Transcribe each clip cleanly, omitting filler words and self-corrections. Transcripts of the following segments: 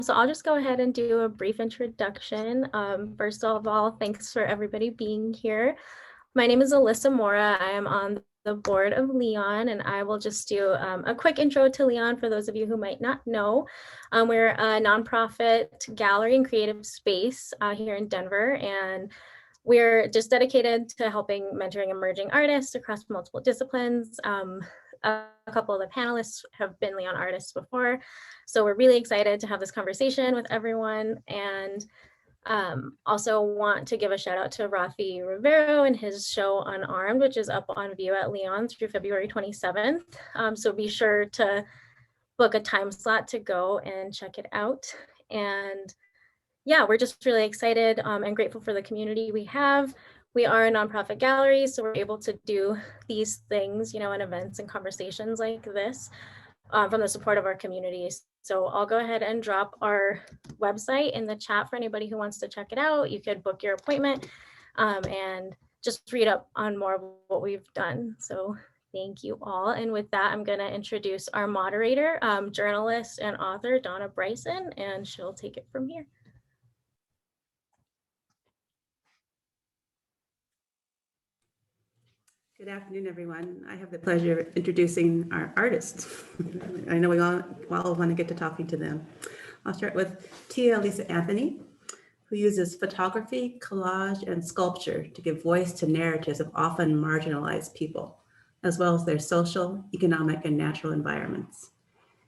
So I'll just go ahead and do a brief introduction. First of all, thanks for everybody being here. My name is Alyssa Mora. I am on the board of Leon, and I will just do a quick intro to Leon for those of you who might not know. We're a nonprofit gallery and creative space here in Denver, and we're just dedicated to helping mentoring emerging artists across multiple disciplines. A couple of the panelists have been Leon artists before, so we're really excited to have this conversation with everyone. And also want to give a shout out to Raafi Rivero and his show Unarmed, which is up on view at Leon through February 27th. So be sure to book a time slot to go and check it out. And yeah, we're just really excited and grateful for the community we have. We are a nonprofit gallery, so we're able to do these things, and events and conversations like this from the support of our communities. So I'll go ahead and drop our website in the chat for anybody who wants to check it out. You could book your appointment and just read up on more of what we've done. So thank you all. And with that, I'm going to introduce our moderator, journalist and author, Donna Bryson, and she'll take it from here. Good afternoon, everyone. I have the pleasure of introducing our artists. I know we all want to get to talking to them. I'll start with Tya Alisa Anthony, who uses photography, collage, and sculpture to give voice to narratives of often marginalized people, as well as their social, economic, and natural environments.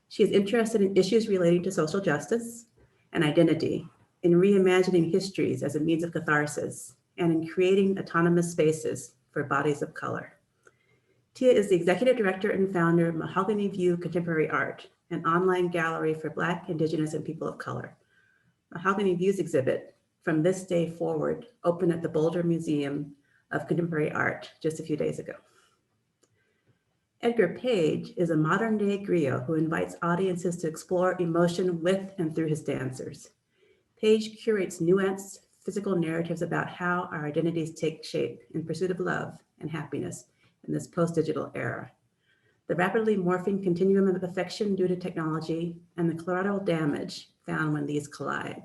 She is interested in issues relating to social justice and identity, in reimagining histories as a means of catharsis, and in creating autonomous spaces for bodies of color. Tya is the executive director and founder of Mahogany View Contemporary Art, an online gallery for Black, Indigenous, and people of color. Mahogany View's exhibit, From This Day Forward, opened at the Boulder Museum of Contemporary Art just a few days ago. Edgar Page is a modern-day griot who invites audiences to explore emotion with and through his dancers. Page curates nuanced, physical narratives about how our identities take shape in pursuit of love and happiness in this post-digital era. The rapidly morphing continuum of affection due to technology and the collateral damage found when these collide.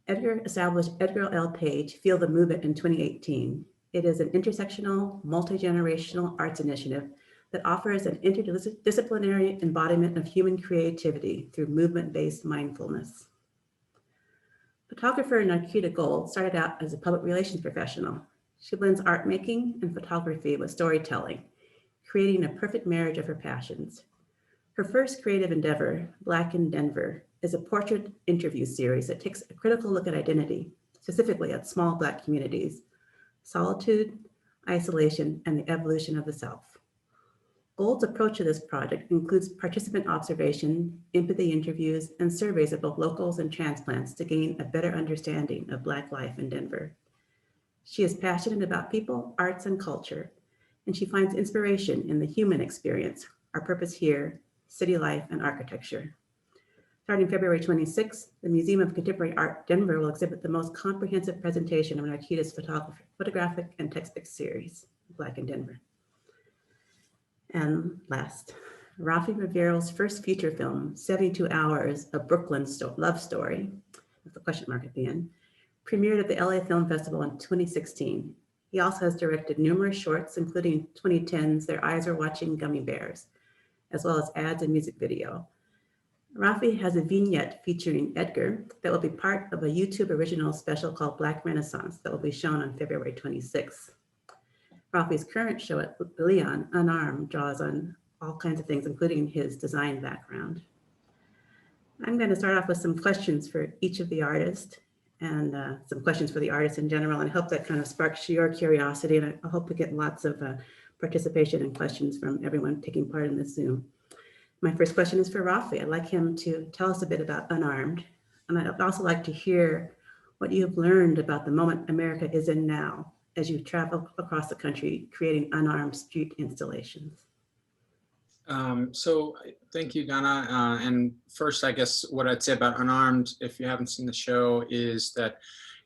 Edgar established Edgar L. Page Feel the Movement in 2018. It is an intersectional, multi-generational arts initiative that offers an interdisciplinary embodiment of human creativity through movement-based mindfulness. Photographer Nakita Gold started out as a public relations professional. She blends art making and photography with storytelling, creating a perfect marriage of her passions. Her first creative endeavor, Black in Denver, is a portrait interview series that takes a critical look at identity, specifically at small Black communities, solitude, isolation, and the evolution of the self. Gold's approach to this project includes participant observation, empathy interviews, and surveys of both locals and transplants to gain a better understanding of Black life in Denver. She is passionate about people, arts, and culture, and she finds inspiration in the human experience, our purpose here, city life, and architecture. Starting February 26th, the Museum of Contemporary Art Denver will exhibit the most comprehensive presentation of Narkita's photographic and textbook series, Black in Denver. And last, Raafi Rivero's first feature film, 72 Hours, A Brooklyn Love Story, with a question mark at the end, premiered at the LA Film Festival in 2016. He also has directed numerous shorts, including 2010's Their Eyes Are Watching Gummy Bears, as well as ads and music video. Raafi has a vignette featuring Edgar that will be part of a YouTube original special called Black Renaissance that will be shown on February 26th. Raafi's current show at Leon, Unarmed, draws on all kinds of things, including his design background. I'm going to start off with some questions for each of the artists and some questions for the artists in general, and I hope that kind of sparks your curiosity, and I hope to get lots of participation and questions from everyone taking part in this Zoom. My first question is for Raafi. I'd like him to tell us a bit about Unarmed, and I'd also like to hear what you have learned about the moment America is in now as you travel across the country creating unarmed street installations. So thank you, Donna. And first, I guess what I'd say about Unarmed, if you haven't seen the show, is that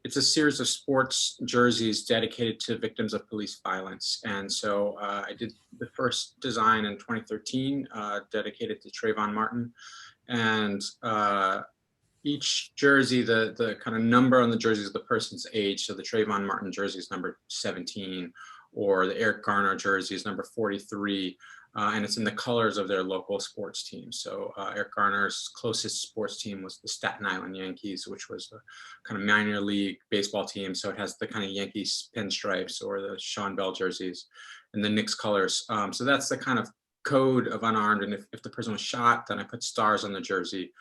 it's a series of sports jerseys dedicated to victims of police violence. And so I did the first design in 2013, dedicated to Trayvon Martin. And each jersey, the kind of number on the jersey is the person's age. So the Trayvon Martin jersey is number 17, or the Eric Garner jersey is number 43. And it's in the colors of their local sports team. So Eric Garner's closest sports team was the Staten Island Yankees, which was a kind of minor league baseball team. So it has the kind of Yankees pinstripes or the Sean Bell jerseys and the Knicks colors. So that's the kind of code of Unarmed. And if the person was shot, then I put stars on the jersey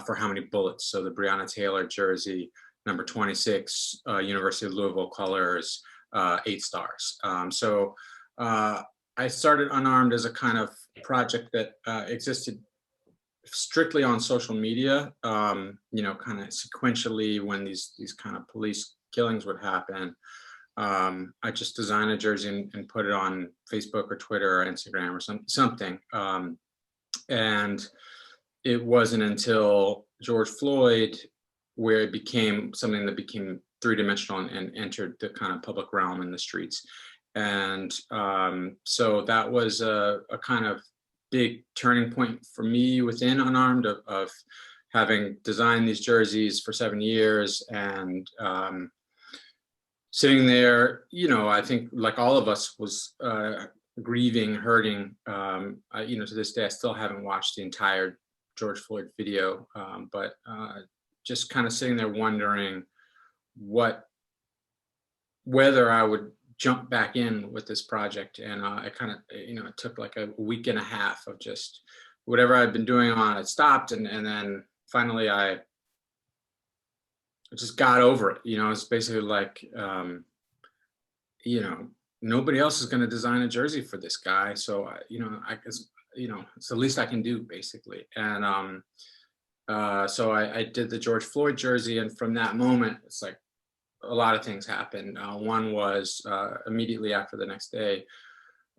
for how many bullets. So the Breonna Taylor jersey, number 26, University of Louisville colors, 8 stars. I started Unarmed as a kind of project that existed strictly on social media, you know, kind of sequentially when these kind of police killings would happen. I just designed a jersey and put it on Facebook or Twitter or Instagram or something. And it wasn't until George Floyd where it became something that became three-dimensional and entered the kind of public realm in the streets. And so that was a kind of big turning point for me within Unarmed of having designed these jerseys for 7 years and sitting there, you know, I think like all of us was grieving, hurting. You know, to this day, I still haven't watched the entire George Floyd video, but just kind of sitting there wondering whether I would jump back in with this project. And it kind of, you know, it took like a week and a half of just whatever I'd been doing on it stopped. And then finally I just got over it. You know, it's basically like, you know, nobody else is going to design a jersey for this guy. So, you know, I guess, you know, it's the least I can do basically. And so I did the George Floyd jersey. And from that moment, it's like, a lot of things happened. One was immediately after the next day,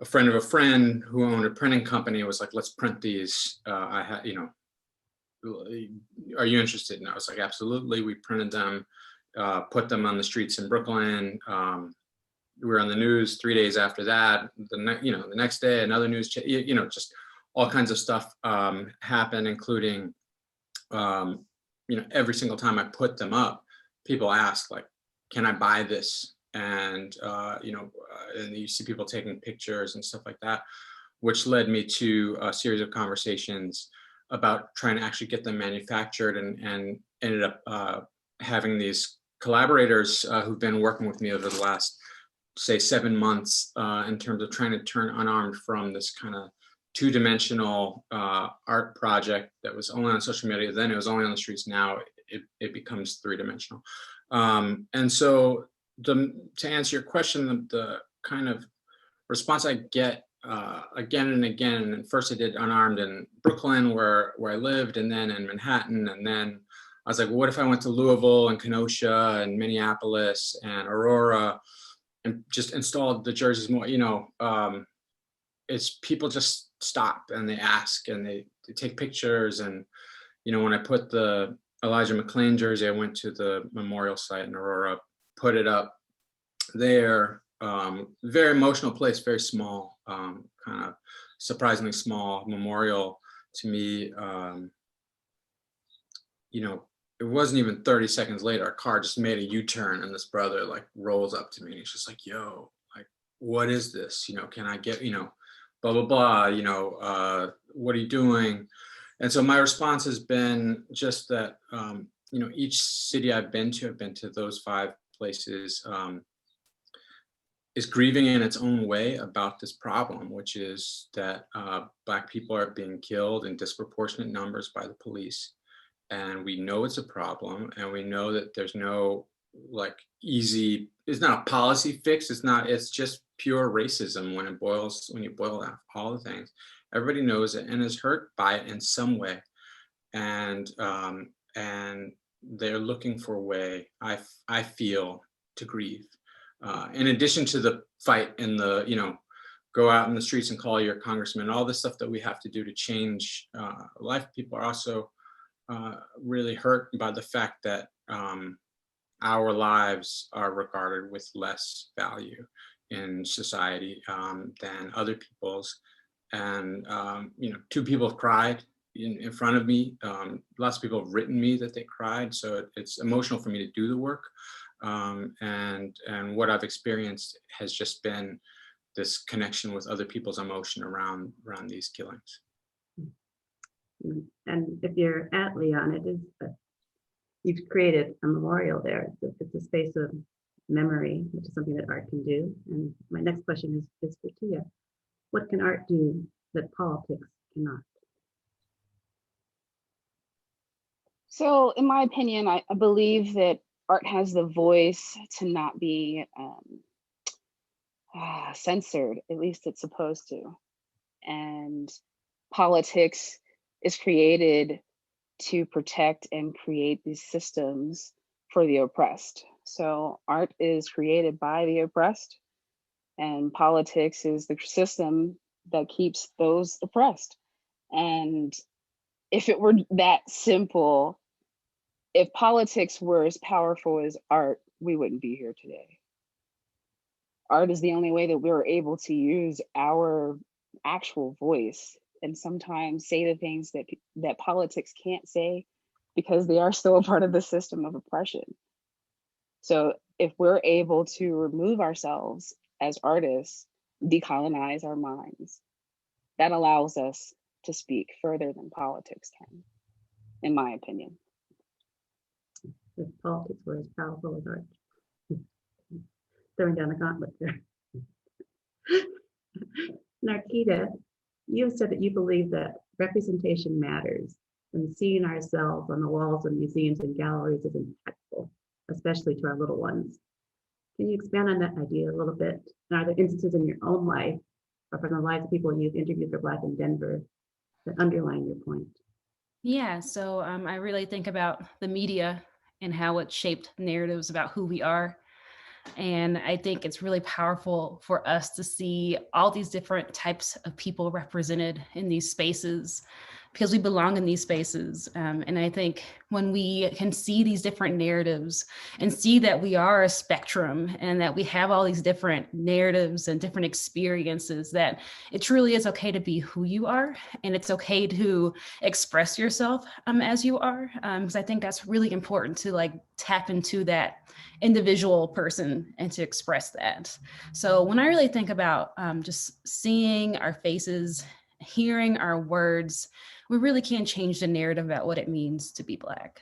a friend of a friend who owned a printing company was like, let's print these. I had, you know, are you interested? And I was like, absolutely. We printed them, put them on the streets in Brooklyn. We were on the news 3 days after that. You know, the next day, another news, you know, just all kinds of stuff happened, including, you know, every single time I put them up, people ask like, can I buy this? And, you know, and you see people taking pictures and stuff like that, which led me to a series of conversations about trying to actually get them manufactured, and ended up having these collaborators who've been working with me over the last, say, 7 months in terms of trying to turn Unarmed from this kind of two-dimensional art project that was only on social media. Then it was only on the streets. Now it becomes three-dimensional. And so to answer your question, the kind of response I get again and again, and first I did Unarmed in Brooklyn where I lived, and then in Manhattan, and then I was like, well, what if I went to Louisville and Kenosha and Minneapolis and Aurora and just installed the jerseys more? You know, it's people just stop and they ask and they take pictures. And, you know, when I put the Elijah McClain jersey, I went to the memorial site in Aurora, put it up there. Very emotional place, very small, kind of surprisingly small memorial to me. You know, it wasn't even 30 seconds later, a car just made a U-turn and this brother like rolls up to me and he's just like, yo, like, what is this? You know, can I get, you know, blah, blah, blah, you know, what are you doing? And so my response has been just that, you know, each city I've been to those 5 places, is grieving in its own way about this problem, which is that Black people are being killed in disproportionate numbers by the police. And we know it's a problem, and we know that there's no like easy, it's not a policy fix. It's just pure racism when you boil out all the things. Everybody knows it and is hurt by it in some way. And they're looking for a way, I feel, to grieve. In addition to the fight and the, you know, go out in the streets and call your congressman, all this stuff that we have to do to change life, people are also really hurt by the fact that our lives are regarded with less value in society than other people's. And, you know, 2 people have cried in front of me. Lots of people have written me that they cried, so it's emotional for me to do the work. And what I've experienced has just been this connection with other people's emotion around these killings. And if you're at Leon, it is you've created a memorial there. It's a space of memory, which is something that art can do. And my next question is for Tya. What can art do that politics cannot? So in my opinion, I believe that art has the voice to not be censored, at least it's supposed to. And politics is created to protect and create these systems for the oppressed. So art is created by the oppressed, and politics is the system that keeps those oppressed. And if it were that simple, if politics were as powerful as art, we wouldn't be here today. Art is the only way that we're able to use our actual voice and sometimes say the things that politics can't say because they are still a part of the system of oppression. So if we're able to remove ourselves as artists, decolonize our minds, that allows us to speak further than politics can, in my opinion. If politics were as powerful as art. Throwing down the gauntlet there. Narkita, you have said that you believe that representation matters, and seeing ourselves on the walls of museums and galleries is impactful, especially to our little ones. Can you expand on that idea a little bit? And are there instances in your own life or from the lives of people you've interviewed for Black in Denver that underline your point? Yeah, so I really think about the media and how it shaped narratives about who we are. And I think it's really powerful for us to see all these different types of people represented in these spaces because we belong in these spaces. And I think when we can see these different narratives and see that we are a spectrum and that we have all these different narratives and different experiences, that it truly is okay to be who you are. And it's okay to express yourself as you are. Because I think that's really important to like tap into that individual person and to express that. So when I really think about just seeing our faces, hearing our words, we really can change the narrative about what it means to be Black.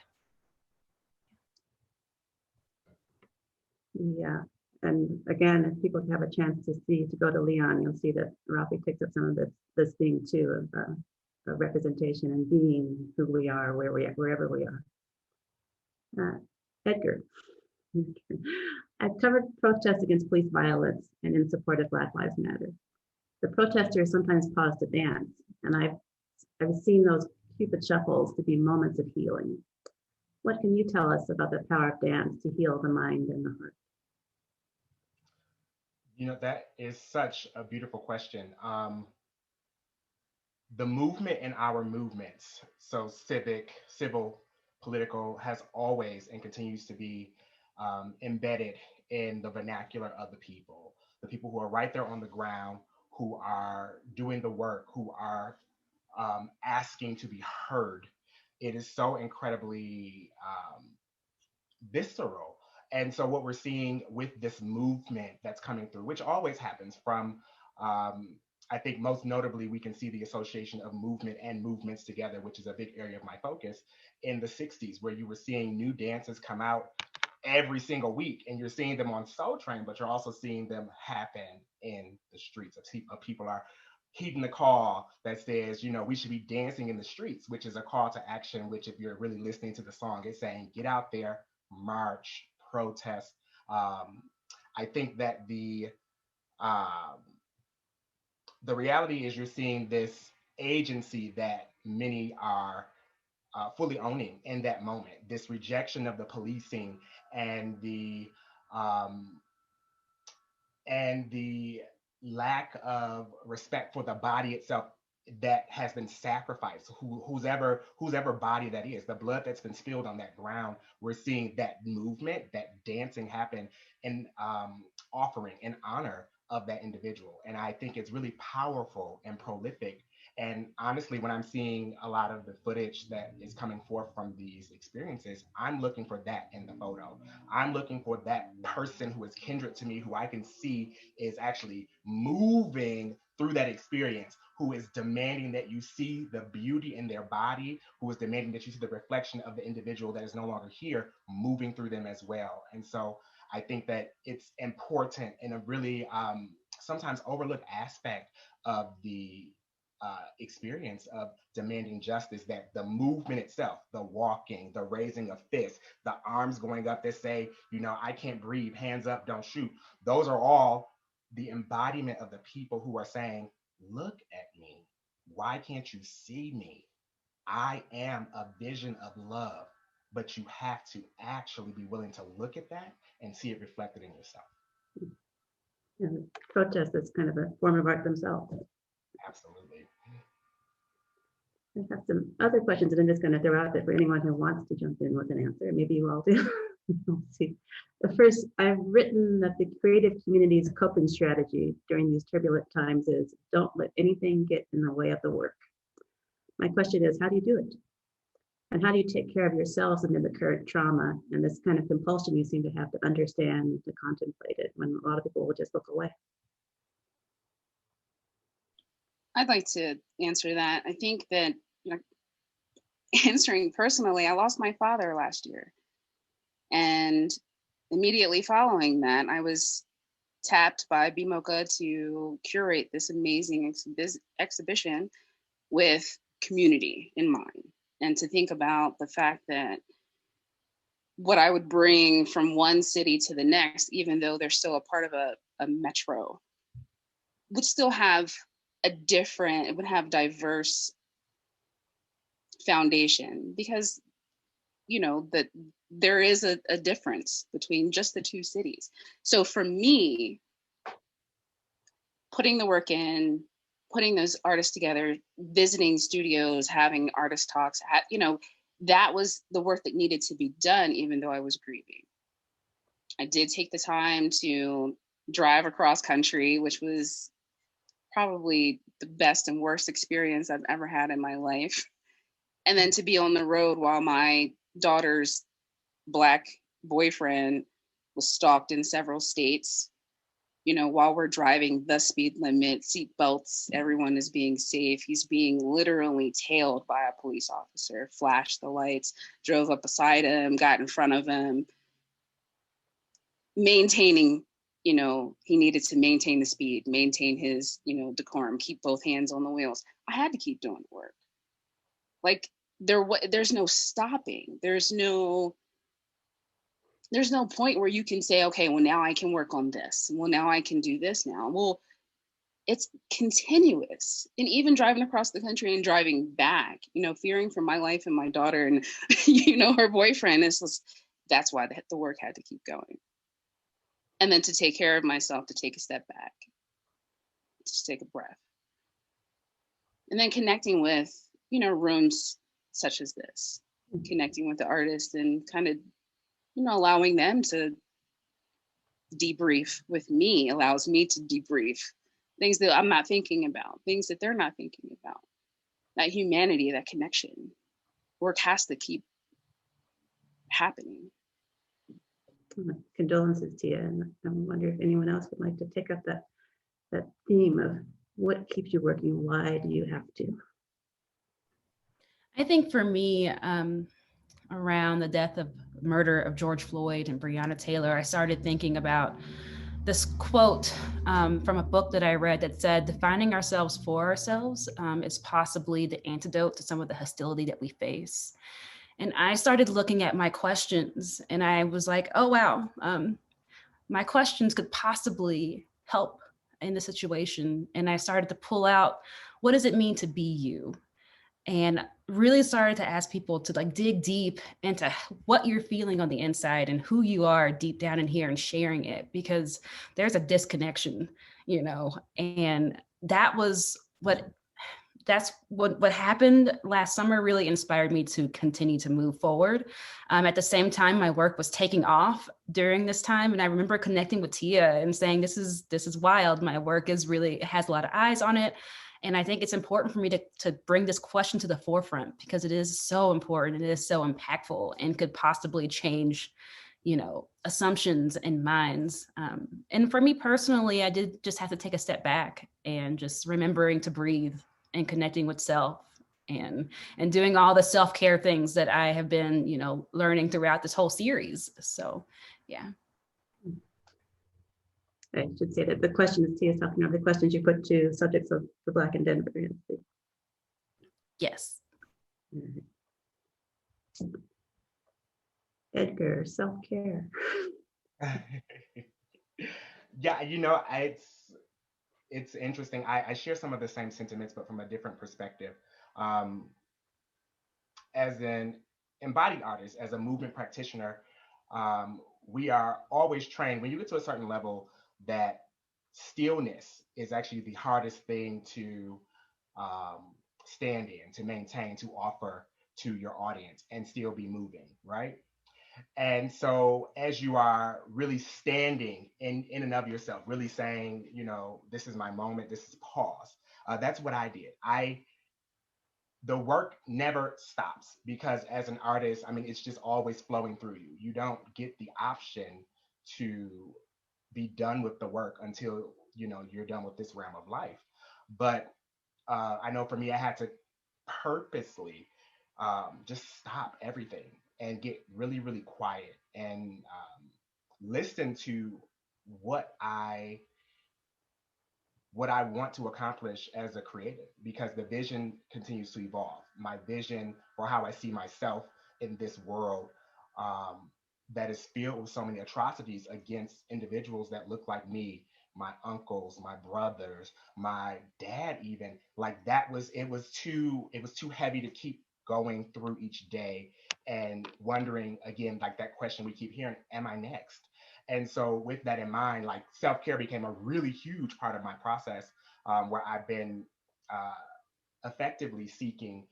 Yeah, and again, if people have a chance to go to Leon, you'll see that Raafi picks up some of this theme too of representation and being who we are, wherever we are. Edgar, I've covered protests against police violence and in support of Black Lives Matter. The protesters sometimes pause to dance, and I've seen those Cupid shuffles to be moments of healing. What can you tell us about the power of dance to heal the mind and the heart? You know, that is such a beautiful question. The movement in our movements, so civic, civil, political, has always and continues to be embedded in the vernacular of the people who are right there on the ground, who are doing the work, who are asking to be heard. It is so incredibly visceral. And so what we're seeing with this movement that's coming through, which always happens from, I think most notably, we can see the association of movement and movements together, which is a big area of my focus in the 60s, where you were seeing new dances come out every single week, and you're seeing them on Soul Train, but you're also seeing them happen in the streets. Of people are heeding the call that says, you know, we should be dancing in the streets, which is a call to action, which if you're really listening to the song, it's saying, get out there, march, protest. I think that the reality is you're seeing this agency that many are fully owning in that moment. This rejection of the policing and um, the lack of respect for the body itself that has been sacrificed, whose ever body that is, the blood that's been spilled on that ground. We're seeing that movement, that dancing happen in offering in honor of that individual. And I think it's really powerful and prolific. And honestly, when I'm seeing a lot of the footage that is coming forth from these experiences, I'm looking for that in the photo. I'm looking for that person who is kindred to me, who I can see is actually moving through that experience, who is demanding that you see the beauty in their body, who is demanding that you see the reflection of the individual that is no longer here moving through them as well. And so I think that it's important in a really sometimes overlooked aspect of the experience of demanding justice, that the movement itself, the walking, the raising of fists, the arms going up that say, you know, I can't breathe, hands up, don't shoot. Those are all the embodiment of the people who are saying, look at me. Why can't you see me? I am a vision of love, but you have to actually be willing to look at that and see it reflected in yourself. And protest is kind of a form of art themselves. Absolutely. I have some other questions that I'm just going to throw out there for anyone who wants to jump in with an answer. Maybe you all do. We'll see. But first, I've written that the creative community's coping strategy during these turbulent times is don't let anything get in the way of the work. My question is, how do you do it? And how do you take care of yourselves amid the current trauma and this kind of compulsion you seem to have to understand and to contemplate it when a lot of people will just look away? I'd like to answer that. I think that, you know, answering personally, I lost my father last year. And immediately following that, I was tapped by BMOCA to curate this amazing exhibition with community in mind, and to think about the fact that what I would bring from one city to the next, even though they're still a part of a metro, would still have it would have diverse foundation, because, you know, that there is a difference between just the two cities. So for me, putting the work in, putting those artists together, visiting studios, having artist talks, you know, that was the work that needed to be done, even though I was grieving. I did take the time to drive across country, which was probably the best and worst experience I've ever had in my life. And then to be on the road while my daughter's Black boyfriend was stalked in several states, you know, while we're driving the speed limit, seat belts, everyone is being safe. He's being literally tailed by a police officer, flashed the lights, drove up beside him, got in front of him, maintaining, you know, he needed to maintain the speed, maintain his, you know, decorum, keep both hands on the wheels. I had to keep doing the work. Like there's no stopping. There's no point where you can say, okay, well, now I can work on this. Well, now I can do this now. Well, it's continuous. And even driving across the country and driving back, you know, fearing for my life and my daughter and, you know, her boyfriend, that's why the work had to keep going. And then to take care of myself, to take a step back, just take a breath. And then connecting with, you know, rooms such as this, connecting with the artists and kind of, you know, allowing them to debrief with me, allows me to debrief things that I'm not thinking about, things that they're not thinking about. That humanity, that connection, work has to keep happening. Condolences to you, and I wonder if anyone else would like to take up that theme of what keeps you working. Why do you have to? I think for me, around the murder of George Floyd and Breonna Taylor, I started thinking about this quote from a book that I read that said, defining ourselves for ourselves is possibly the antidote to some of the hostility that we face. And I started looking at my questions and I was like, oh, wow, my questions could possibly help in the situation. And I started to pull out, what does it mean to be you? And really started to ask people to like dig deep into what you're feeling on the inside and who you are deep down in here and sharing it, because there's a disconnection, you know, and that's what happened last summer really inspired me to continue to move forward. At the same time, my work was taking off during this time. And I remember connecting with Tya and saying, this is wild. My work has a lot of eyes on it. And I think it's important for me to bring this question to the forefront because it is so important and it is so impactful and could possibly change, assumptions and minds. And for me personally, I did just have to take a step back and just remembering to breathe and connecting with self and doing all the self-care things that I have been, learning throughout this whole series. So, yeah. I should say that the question is Tya talking about the questions you put to subjects of the Black in Denver. Yes. Edgar, self-care. Yeah, it's interesting. I share some of the same sentiments, but from a different perspective. As an embodied artist, as a movement practitioner, we are always trained when you get to a certain level that stillness is actually the hardest thing to stand in, to maintain, to offer to your audience and still be moving, right? And so as you are really standing in and of yourself, really saying, this is my moment, this is pause. That's what I did. The work never stops because as an artist, I mean, it's just always flowing through you. You don't get the option to be done with the work until, you're done with this realm of life. But I know for me, I had to purposely just stop everything and get really, really quiet and listen to what I want to accomplish as a creative, because the vision continues to evolve. My vision for how I see myself in this world that is filled with so many atrocities against individuals that look like me, my uncles, my brothers, my dad, even like it was too heavy to keep going through each day and wondering again, like that question we keep hearing, am I next? And so with that in mind, like self-care became a really huge part of my process, where I've been effectively seeking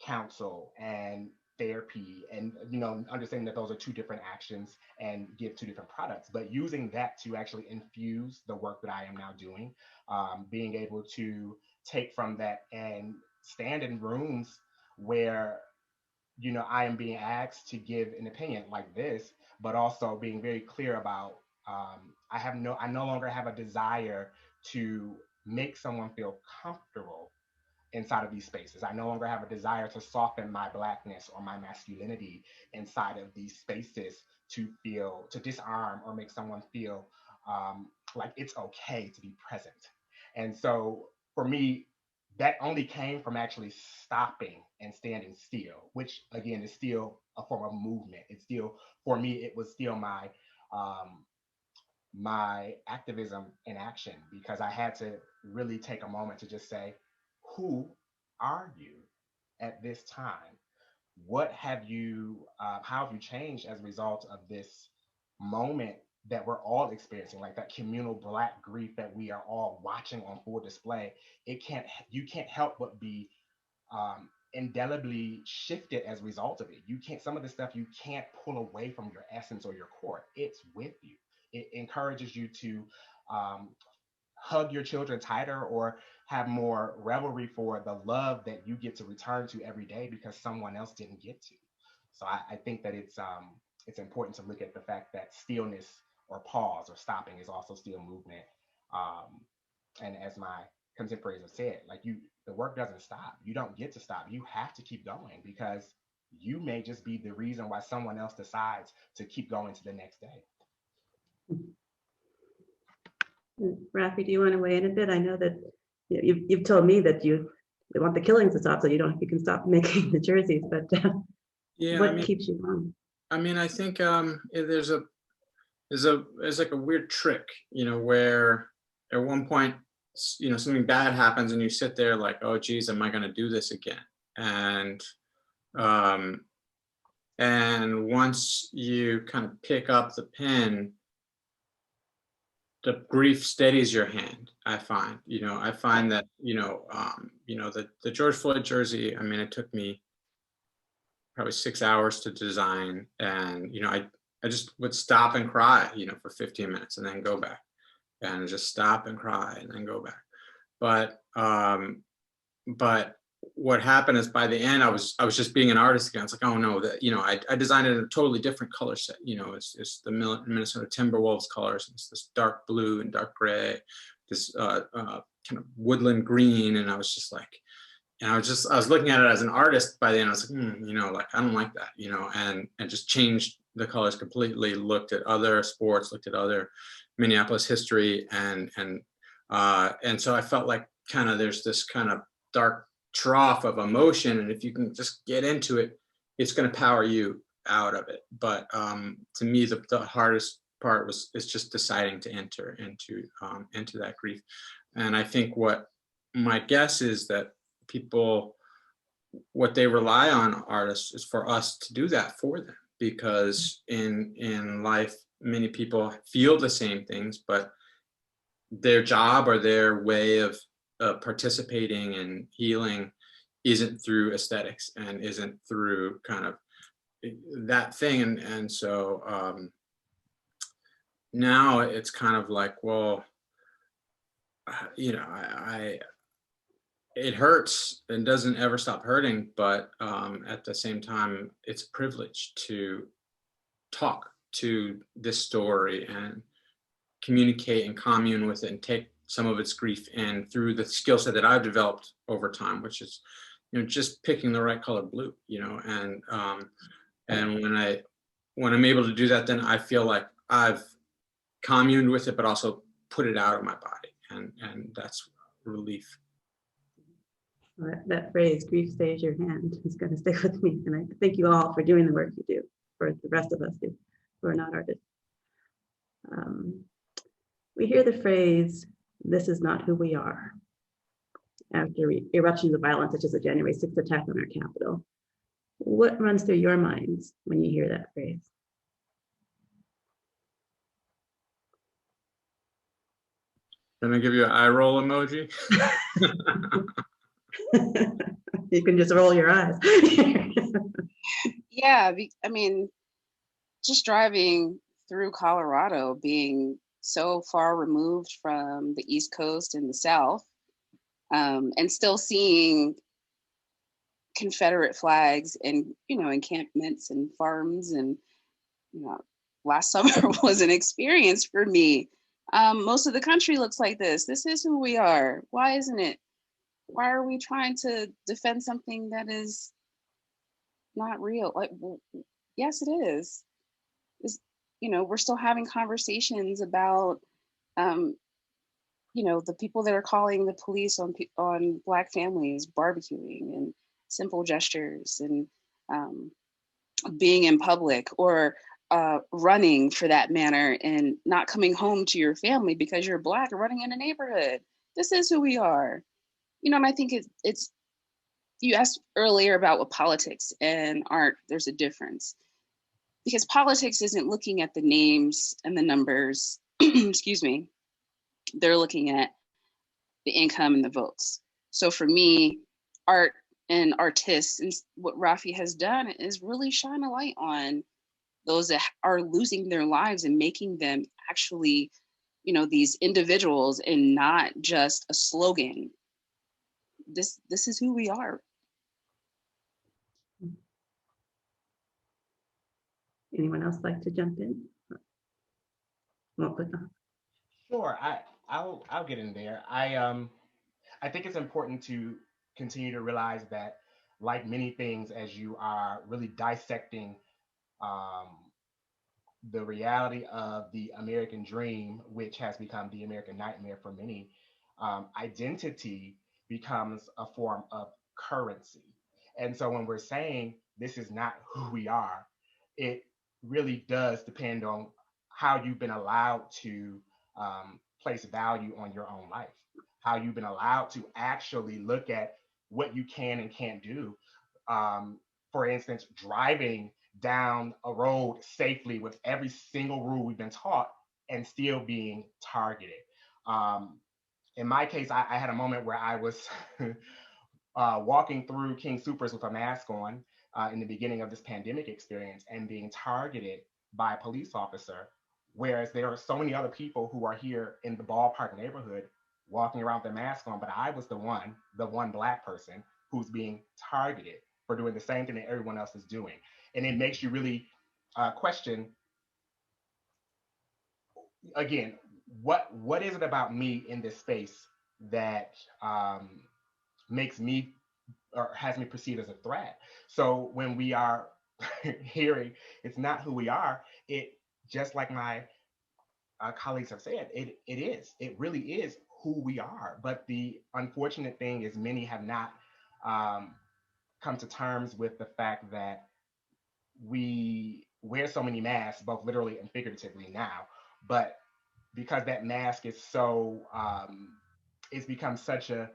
counsel and therapy and, understanding that those are two different actions and give two different products, but using that to actually infuse the work that I am now doing, being able to take from that and stand in rooms where I am being asked to give an opinion like this, but also being very clear about I no longer have a desire to make someone feel comfortable inside of these spaces. I no longer have a desire to soften my Blackness or my masculinity inside of these spaces to disarm or make someone feel like it's okay to be present. And so for me, that only came from actually stopping and standing still, which again is still a form of movement. It's still, for me, it was still my activism in action, because I had to really take a moment to just say, who are you at this time? What have you, how have you changed as a result of this moment that we're all experiencing, like that communal Black grief that we are all watching on full display? You can't help but be indelibly shifted as a result of it. Some of the stuff you can't pull away from your essence or your core. It's with you. It encourages you to hug your children tighter or have more revelry for the love that you get to return to every day because someone else didn't get to. So I think that it's important to look at the fact that stillness or pause or stopping is also still movement. And as my contemporaries have said, like the work doesn't stop. You don't get to stop. You have to keep going because you may just be the reason why someone else decides to keep going to the next day. Raafi, do you want to weigh in a bit? I know that you've told me that you want the killings to stop, so you can stop making the jerseys. But what keeps you on? I mean, I think there's like a weird trick, where at one point, something bad happens and you sit there like, oh geez, am I going to do this again? And once you kind of pick up the pen, the grief steadies your hand. I find that, the George Floyd jersey, I mean, it took me probably 6 hours to design. And, I just would stop and cry, for 15 minutes and then go back and just stop and cry and then go back. But but what happened is by the end, I was just being an artist again. It's like, oh no, that, you know, I designed it in a totally different color set. You know, it's the Minnesota Timberwolves colors. It's this dark blue and dark gray, this kind of woodland green. And I was just like, and I was looking at it as an artist by the end. I was like, you know, like, I don't like that, you know, and just changed the colors completely, looked at other sports, looked at other Minneapolis history. And so I felt like kind of there's this kind of dark trough of emotion. And if you can just get into it, it's going to power you out of it. But to me, the hardest part is just deciding to enter into that grief. And I think what my guess is that people, what they rely on artists is for us to do that for them, because in life, many people feel the same things, but their job or their way of participating and healing isn't through aesthetics and isn't through kind of that thing. And so now it's kind of like, well, you know, it hurts and doesn't ever stop hurting, but at the same time, it's a privilege to talk to this story and communicate and commune with it and take some of its grief in through the skill set that I've developed over time, which is, you know, just picking the right color blue, you know, and when I'm able to do that, then I feel like I've communed with it, but also put it out of my body, and that's relief. That phrase, grief stays your hand, is going to stick with me. And I thank you all for doing the work you do, for the rest of us who are not artists. We hear the phrase, "This is not who we are," after eruptions of violence, such as the January 6th attack on our Capitol. What runs through your minds when you hear that phrase? Can I give you an eye roll emoji? You can just roll your eyes. Yeah, I mean, just driving through Colorado, being so far removed from the East Coast and the South, and still seeing Confederate flags and, you know, encampments and farms, and, you know, last summer was an experience for me. Most of the country looks like this. This is who we are. Why isn't it? Why are we trying to defend something that is not real? Like, well, yes, it is. You know, we're still having conversations about, you know, the people that are calling the police on Black families barbecuing and simple gestures and being in public, or running for that matter, and not coming home to your family because you're Black, or running in a neighborhood. This is who we are. You know, and I think it's you asked earlier about what politics and art, there's a difference. Because politics isn't looking at the names and the numbers, excuse me, they're looking at the income and the votes. So for me, art and artists, and what Raafi has done is really shine a light on those that are losing their lives and making them actually, you know, these individuals and not just a slogan. This is who we are. Anyone else like to jump in? Won't put on. Sure, I'll get in there. I think it's important to continue to realize that, like many things, as you are really dissecting um, the reality of the American dream, which has become the American nightmare for many, identity becomes a form of currency. And so when we're saying this is not who we are, it really does depend on how you've been allowed to place value on your own life, how you've been allowed to actually look at what you can and can't do. For instance, driving down a road safely with every single rule we've been taught and still being targeted. Um, in my case, I had a moment where I was walking through King Soopers with a mask on in the beginning of this pandemic experience and being targeted by a police officer, whereas there are so many other people who are here in the ballpark neighborhood walking around with a mask on, but I was the one Black person who's being targeted for doing the same thing that everyone else is doing. And it makes you really question, again, what is it about me in this space that makes me or has me perceived as a threat? So when we are hearing it's not who we are, it, just like my colleagues have said, it really is who we are. But the unfortunate thing is many have not come to terms with the fact that we wear so many masks, both literally and figuratively now, but because that mask is so, it's become such a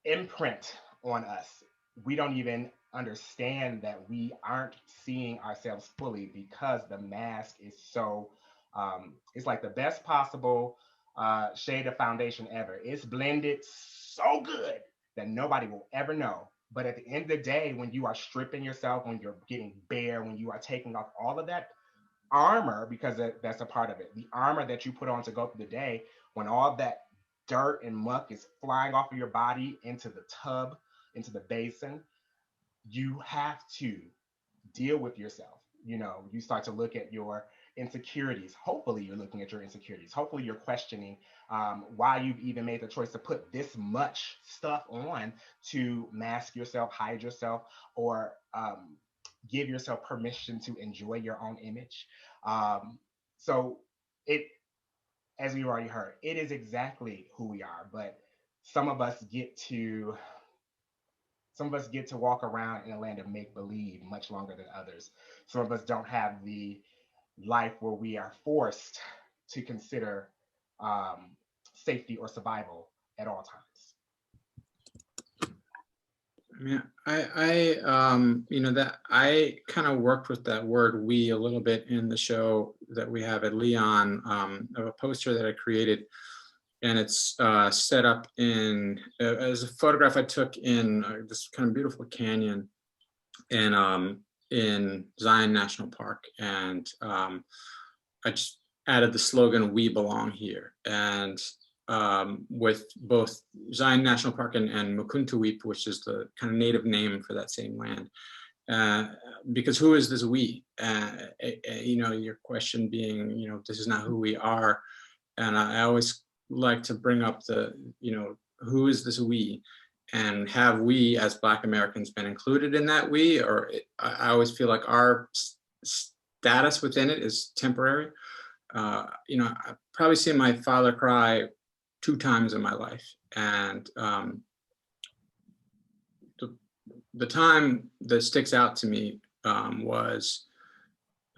imprint on us, we don't even understand that we aren't seeing ourselves fully because the mask is so, it's like the best possible shade of foundation ever. It's blended so good that nobody will ever know. But at the end of the day, when you are stripping yourself, when you're getting bare, when you are taking off all of that armor, because that's a part of it, the armor that you put on to go through the day, when all that dirt and muck is flying off of your body into the tub, into the basin, you have to deal with yourself. You know, you start to look at your insecurities. Hopefully you're looking at your insecurities. Hopefully you're questioning why you've even made the choice to put this much stuff on to mask yourself, hide yourself, or give yourself permission to enjoy your own image. So it, as we already heard, it is exactly who we are, but some of us get to walk around in a land of make-believe much longer than others. Some of us don't have the life where we are forced to consider safety or survival at all times. I mean, you know, that I kind of worked with that word "we" a little bit in the show that we have at Leon, of a poster that I created, and it's set up in as a photograph I took in this kind of beautiful canyon in Zion National Park, and I just added the slogan "We belong here," and with both Zion National Park and Mukuntuweap, which is the kind of native name for that same land. Because who is this we? You know, your question being, you know, this is not who we are. And I always like to bring up the, you know, who is this we? And have we as Black Americans been included in that we? Or I always feel like our status within it is temporary. You know, I've probably seen my father cry 2 times in my life, and the time that sticks out to me was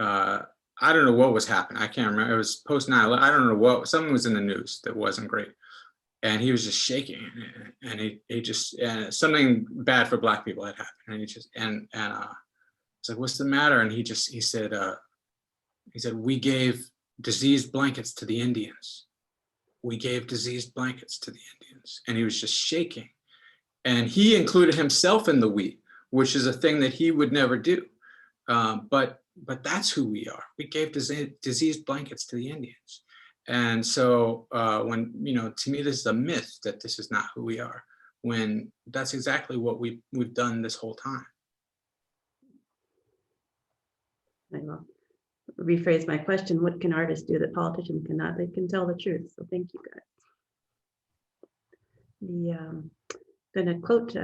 I don't know what was happening. I can't remember. It was post 9/11. I don't know what. Something was in the news that wasn't great, and he was just shaking, and he just something bad for Black people had happened, and he just and it's like, what's the matter? And he said we gave diseased blankets to the Indians. We gave diseased blankets to the Indians. And he was just shaking. And he included himself in the we, which is a thing that he would never do. But that's who we are. We gave diseased blankets to the Indians. And so when, you know, to me, this is a myth that this is not who we are, when that's exactly what we've done this whole time. I will rephrase my question. What can artists do that politicians cannot? They can tell the truth. So thank you, guys. I'm going to quote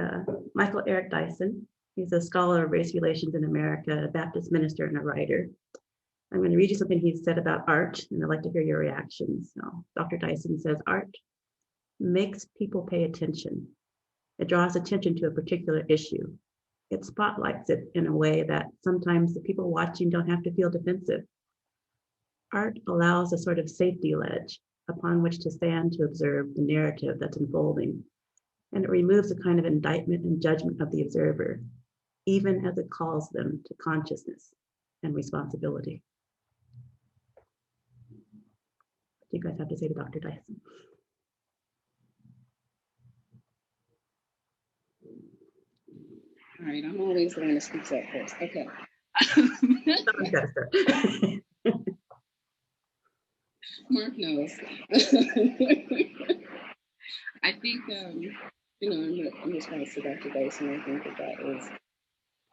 Michael Eric Dyson. He's a scholar of race relations in America, a Baptist minister and a writer. I'm going to read you something he said about art, and I'd like to hear your reactions. So Dr. Dyson says, art makes people pay attention. It draws attention to a particular issue. It spotlights it in a way that sometimes the people watching don't have to feel defensive. Art allows a sort of safety ledge upon which to stand to observe the narrative that's unfolding. And it removes a kind of indictment and judgment of the observer, even as it calls them to consciousness and responsibility. What do you guys have to say to Dr. Dyson? All right, I'm always going to speak up first. Okay. Someone's got to start. Mark knows. I think, in response to Dr. Dyson, I think that is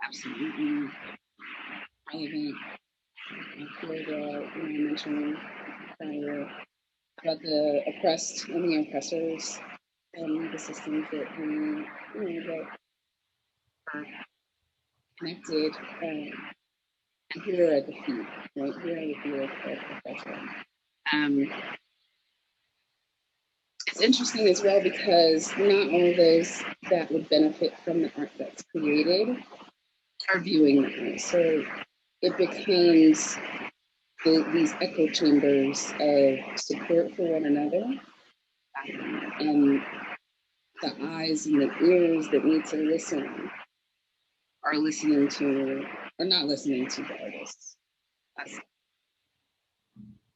absolutely relevant. I feel that, I mentioned earlier about the oppressed and the oppressors and the systems that that are connected, and here at the feet, right? Here at the feet of oppression. It's interesting as well because not all of those that would benefit from the art that's created are viewing the art. So it becomes these echo chambers of support for one another, and the eyes and the ears that need to listen are listening to, or not listening to the artists.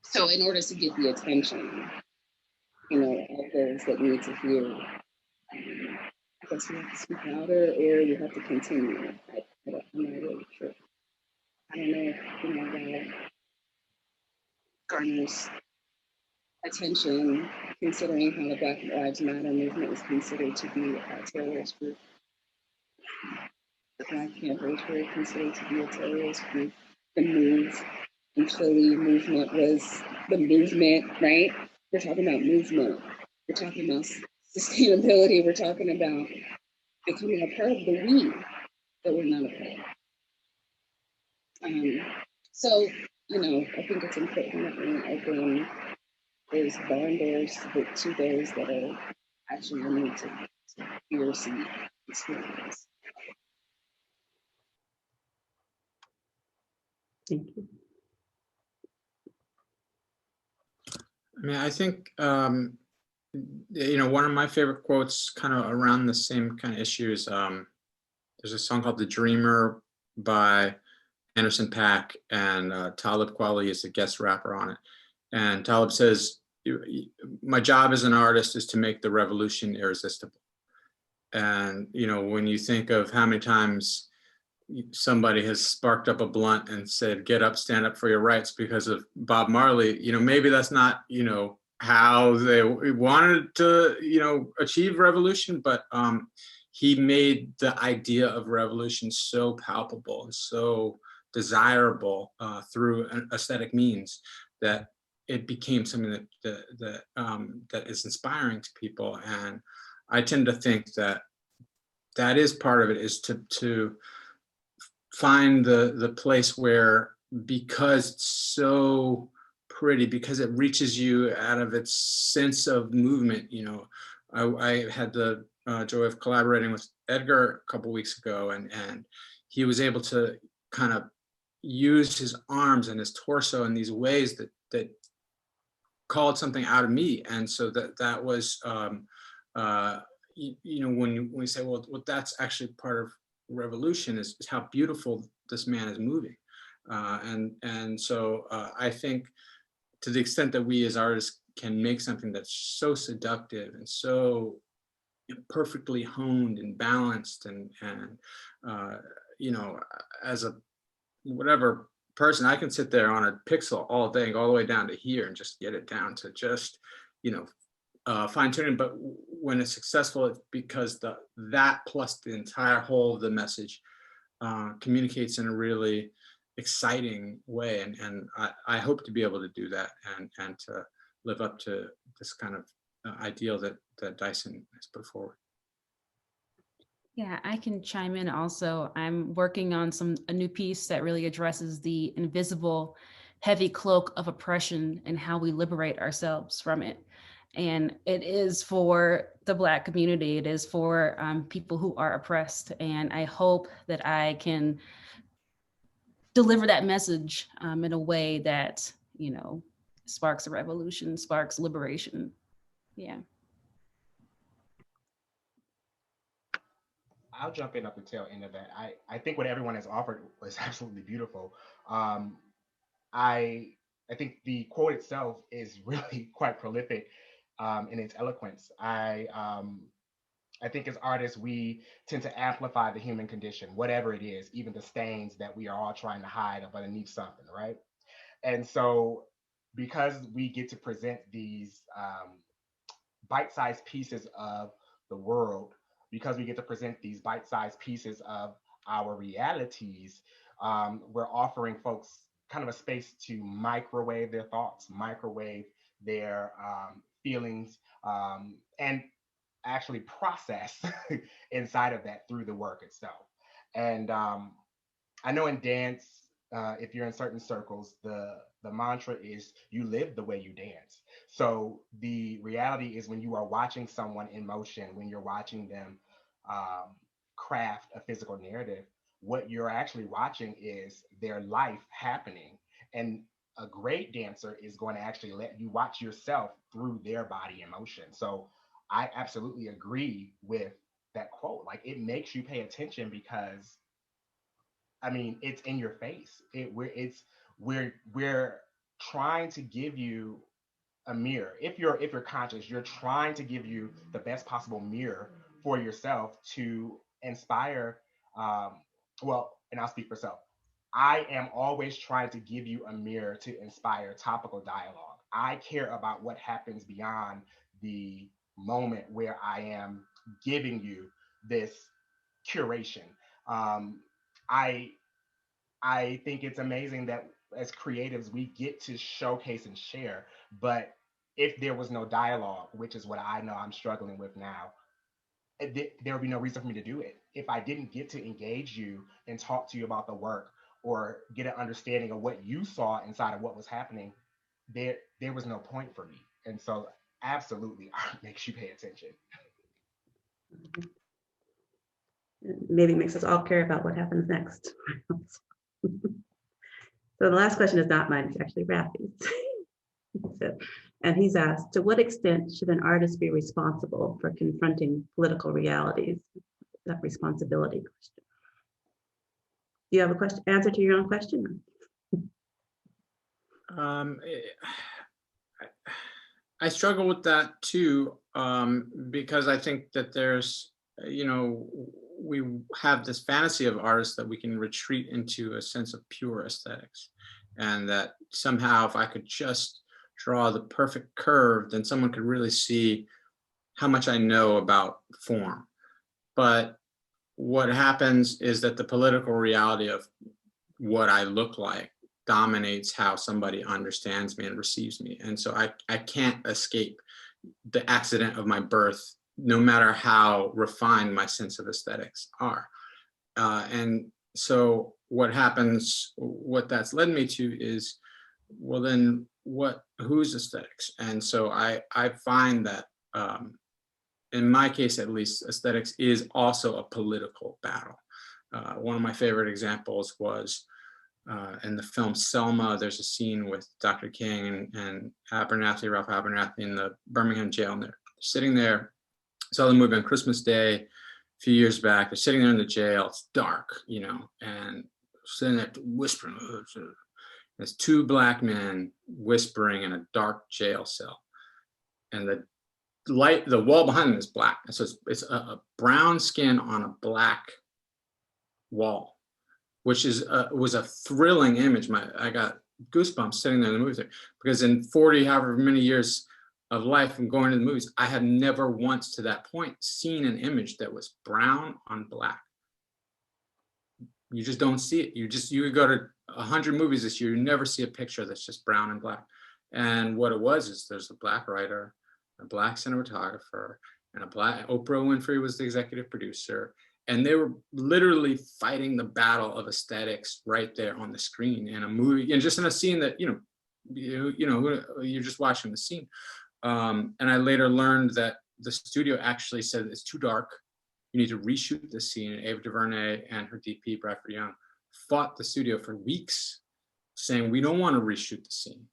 So in order to get the attention, of those that need to hear, I guess you have to speak louder or you have to continue. I'm not really sure. I don't know if, that garners attention, considering how the Black Lives Matter movement is considered to be a terrorist group. The Black Panthers were considered to be a terrorist group. The Move and Philly movement was the movement, right? We're talking about movement. We're talking about sustainability. We're talking about becoming a part of the we that we're not a part of. So, I think it's important that we open those barn doors to those that are actually willing to hear, see, experience. Thank you. I mean, I think, one of my favorite quotes kind of around the same kind of issues, there's a song called The Dreamer by Anderson .Paak, and Talib Kweli is the guest rapper on it. And Talib says, my job as an artist is to make the revolution irresistible. And, when you think of how many times somebody has sparked up a blunt and said, get up, stand up for your rights because of Bob Marley, maybe that's not, how they wanted to, achieve revolution, but he made the idea of revolution so palpable and so desirable through an aesthetic means that it became something that is inspiring to people. And I tend to think that is part of it, is to find the place where, because it's so pretty, because it reaches you out of its sense of movement. I had the joy of collaborating with Edgar a couple weeks ago, and he was able to kind of use his arms and his torso in these ways that called something out of me. And so that was when we say, well, that's actually part of revolution, is how beautiful this man is moving. And so I think, to the extent that we as artists can make something that's so seductive and so perfectly honed and balanced, and as a whatever person, I can sit there on a pixel all day and go all the way down to here and just get it down to just fine tuning. But when it's successful, it's because that plus the entire whole of the message communicates in a really exciting way, and I hope to be able to do that and to live up to this kind of ideal that Dyson has put forward. Yeah, I can chime in also. I'm working on a new piece that really addresses the invisible, heavy cloak of oppression and how we liberate ourselves from it. And it is for the Black community. It is for people who are oppressed. And I hope that I can deliver that message in a way that, sparks a revolution, sparks liberation. Yeah. I'll jump in at the tail end of that. I think what everyone has offered was absolutely beautiful. I think the quote itself is really quite prolific in its eloquence. I think as artists, we tend to amplify the human condition, whatever it is, even the stains that we are all trying to hide up underneath something, right? And so, because we get to present these bite-sized pieces of the world, because we get to present these bite-sized pieces of our realities, we're offering folks kind of a space to microwave their thoughts, microwave their feelings, and actually process inside of that through the work itself. And I know in dance, if you're in certain circles, the mantra is you live the way you dance. So the reality is when you are watching someone in motion, when you're watching them craft a physical narrative, what you're actually watching is their life happening. And a great dancer is going to actually let you watch yourself through their body in motion. So I absolutely agree with that quote. Like, it makes you pay attention because, I mean, it's in your face. We're trying to give you a mirror. If you're conscious, you're trying to give you the best possible mirror for yourself to inspire. Well, and I'll speak for self. I am always trying to give you a mirror to inspire topical dialogue. I care about what happens beyond the moment where I am giving you this curation. I I think it's amazing that as creatives we get to showcase and share. But if there was no dialogue, which is what I know I'm struggling with now, there would be no reason for me to do it. If I didn't get to engage you and talk to you about the work or get an understanding of what you saw inside of what was happening, there was no point for me. And so absolutely art makes you pay attention. Maybe makes us all care about what happens next. So the last question is not mine, it's actually Raafi's. So, and he's asked, to what extent should an artist be responsible for confronting political realities? That responsibility question. Do you have a question, answer to your own question? I struggle with that too, because I think that there's, we have this fantasy of artists that we can retreat into a sense of pure aesthetics, and that somehow if I could just draw the perfect curve, then someone could really see how much I know about form. But what happens is that the political reality of what I look like dominates how somebody understands me and receives me. And so I can't escape the accident of my birth, no matter how refined my sense of aesthetics are. And so what happens, what that's led me to is, well, then whose aesthetics? And so I find that in my case, at least, aesthetics is also a political battle. One of my favorite examples was in the film Selma. There's a scene with Dr. King and Abernathy, Ralph Abernathy, in the Birmingham jail, and they're sitting there. Saw the movie on Christmas Day a few years back. They're sitting there in the jail. It's dark, and sitting there whispering. There's two black men whispering in a dark jail cell, and the wall behind them is black. So it's a brown skin on a black wall, which was a thrilling image. I got goosebumps sitting there in the movie theater, because in 40, however many years of life and going to the movies, I have never once to that point seen an image that was brown on black. You just don't see it. You would go to 100 movies this year, you never see a picture that's just brown and black. And what it was is there's a black writer, a black cinematographer, and Oprah Winfrey was the executive producer. And they were literally fighting the battle of aesthetics right there on the screen in a movie, and just in a scene that, you're just watching the scene. And I later learned that the studio actually said it's too dark. You need to reshoot the scene. And Ava DuVernay and her DP, Bradford Young, fought the studio for weeks saying, we don't want to reshoot the scene.